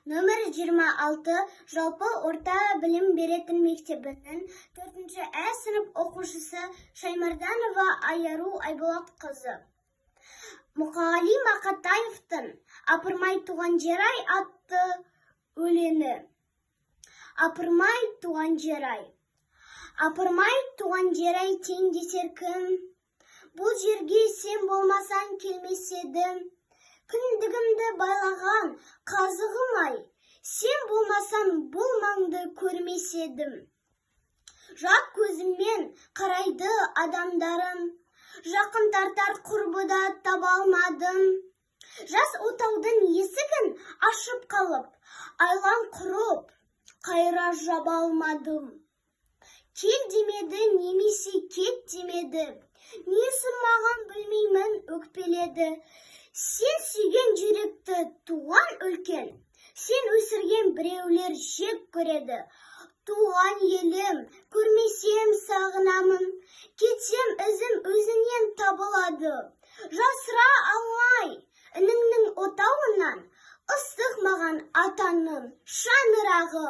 Нөмір 26 жалпы орта білім беретін мектебінің 4-Ә сынып оқушысы Шаймарданова Айару Айболат қызы. Мұқағали Мақатаевтың «Апырмай туған жер-ай» атты өлеңі. Апырмай туған жер-ай. Апырмай туған жер-ай тең десер кім? Бұл жерге сен болмасаң келмес едім. Кіндігімді байлаған қазығым-ай, сен болмасаң бұл маңды көрмес едім. Жат көзіммен қарайды адамдарым, жақын тартар құрбыда таба алмадым. Жас отаудың есігін ашып қалып, айлан құрып, қайра жаба алмадым. Кел демеді, немесе кет демеді, несін маған білмеймін өкпеледі. Сен сүйген жүректі туған үлкен, сен өсірген біреулер жек көреді. Туған елім, көрмесем сағынамын, кетсем ізім өзінен табылады. Жасыра алмай, ініңнің отауынан, ыстық маған атаның шаңырағы.